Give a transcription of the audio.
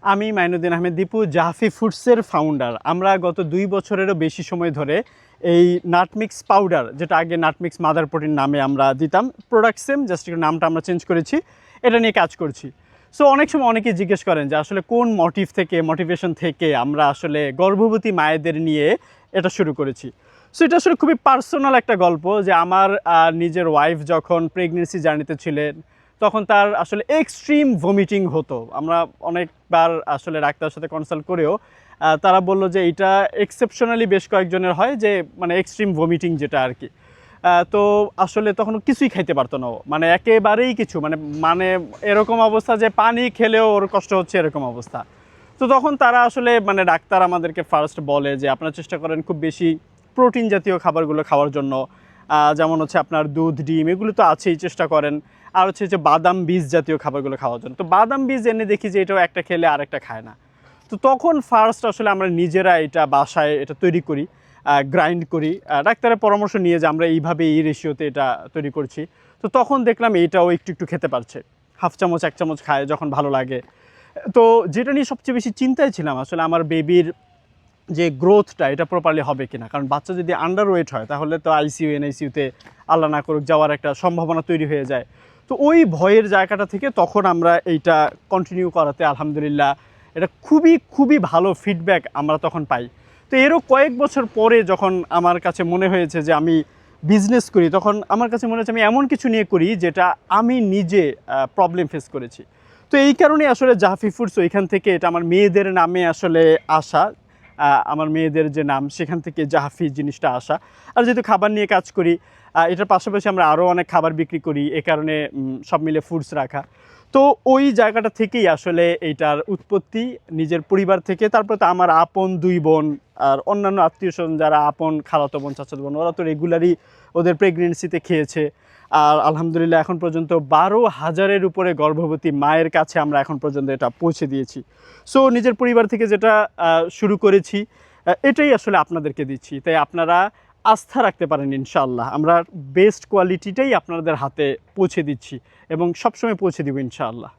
আমি মাইনুদ্দিন আহমেদ দীপু, জাহাফি ফুডসের ফাউন্ডার। আমরা গত 2 বছরেরও বেশি সময় ধরে এই নাটমিক্স পাউডার, যেটা আগে নাটমিক্স মাদার প্রোটিন নামে আমরা দিতাম, প্রোডাক্ট সেম, জাস্ট একটু নামটা আমরা চেঞ্জ করেছি, এটা নিয়ে কাজ করছি। সো অনেক সময় অনেকেই জিজ্ঞেস করেন যে আসলে কোন মোটিভেশন থেকে আমরা আসলে গর্ভবতী মায়েদের নিয়ে এটা শুরু করেছি। সো এটা আসলে খুবই পার্সোনাল একটা গল্প, যে আমার নিজের ওয়াইফ যখন প্রেগনেন্সি জার্নিতে ছিলেন তখন তার আসলে এক্সট্রিম ভমিটিং হতো। আমরা অনেকবার আসলে ডাক্তারের সাথে কনসাল্ট করেও তারা বলল যে এটা এক্সেপশনালি বেশ কয়েকজনের হয়, যে মানে এক্সট্রিম ভমিটিং যেটা আর কি। তো আসলে তখন কিছুই খাইতে পারতো না, মানে একেবারেই কিছু, মানে মানে এরকম অবস্থা যে পানি খেলেও ওর কষ্ট হচ্ছে, এরকম অবস্থা। তো তখন তারা আসলে মানে ডাক্তার আমাদেরকে ফার্স্ট বলে যে আপনারা চেষ্টা করেন খুব বেশি প্রোটিন জাতীয় খাবারগুলো খাওয়ার জন্য, যেমন হচ্ছে আপনার দুধ, ডিম, এগুলো তো আছেই, চেষ্টা করেন। আর হচ্ছে যে বাদাম বীজ জাতীয় খাবারগুলো খাওয়ার জন্য। তো বাদাম বীজ এনে দেখি যে এটাও একটা খেলে আর একটা খায় না। তো তখন ফার্স্ট আসলে আমরা নিজেরা এটা বাসায় এটা তৈরি করি, গ্রাইন্ড করি, ডাক্তারের পরামর্শ নিয়ে যে আমরা এইভাবে এই রেশিওতে এটা তৈরি করছি। তো তখন দেখলাম এইটাও একটু একটু খেতে পারছে, হাফ চামচ 1 চামচ খায় যখন ভালো লাগে। তো যেটা নিয়ে সবচেয়ে বেশি চিন্তায় ছিলাম আসলে আমার বেবির যে গ্রোথটা এটা প্রপারলি হবে কিনা, কারণ বাচ্চা যদি আন্ডার ওয়েট হয় তাহলে তো আইসিইউ এনআইসিউতে আল্লাহ না করুক যাওয়ার একটা সম্ভাবনা তৈরি হয়ে যায়। তো ওই ভয়ের জায়গাটা থেকে তখন আমরা এইটা কন্টিনিউ করাতে আলহামদুলিল্লাহ এটা খুবই খুবই ভালো ফিডব্যাক আমরা তখন পাই। তো এরও কয়েক বছর পরে যখন আমার কাছে মনে হয়েছে যে আমি বিজনেস করি, তখন আমার কাছে মনে হচ্ছে আমি এমন কিছু নিয়ে করি যেটা আমি নিজে প্রবলেম ফেস করেছি। তো এই কারণে আসলে জাহাফি ফুডস ওইখান থেকে, এটা আমার মেয়েদের নামে আসলে আসা, আমার মেয়েদের যে নাম সেখান থেকে জাহাফি জিনিসটা আসা। আর যেহেতু খাবার নিয়ে কাজ করি, এটার পাশাপাশি আমরা আরও অনেক খাবার বিক্রি করি, এ কারণে সব মিলে ফুডস রাখা। তো ওই জায়গাটা থেকেই আসলে এইটার উৎপত্তি, নিজের পরিবার থেকে। তারপর তো আমার আপন 2 বোন আর অন্যান্য আত্মীয় স্বজন যারা আপন খালাতো বোন, চাচাতো বোন, ওরা তো রেগুলারই ওদের প্রেগনেন্সিতে খেয়েছে। আর আলহামদুলিল্লাহ এখন পর্যন্ত 12,000-এর উপরে গর্ভবতী মায়ের কাছে আমরা এখন পর্যন্ত এটা পৌঁছে দিয়েছি। সো নিজের পরিবার থেকে যেটা শুরু করেছি, এটাই আসলে আপনাদেরকে দিচ্ছি। তাই আপনারা আস্থা রাখতে পারেন, ইনশাআল্লাহ আমরা বেস্ট কোয়ালিটিটাই আপনাদের হাতে পৌঁছে দিচ্ছি এবং সবসময় পৌঁছে দিব ইনশাআল্লাহ।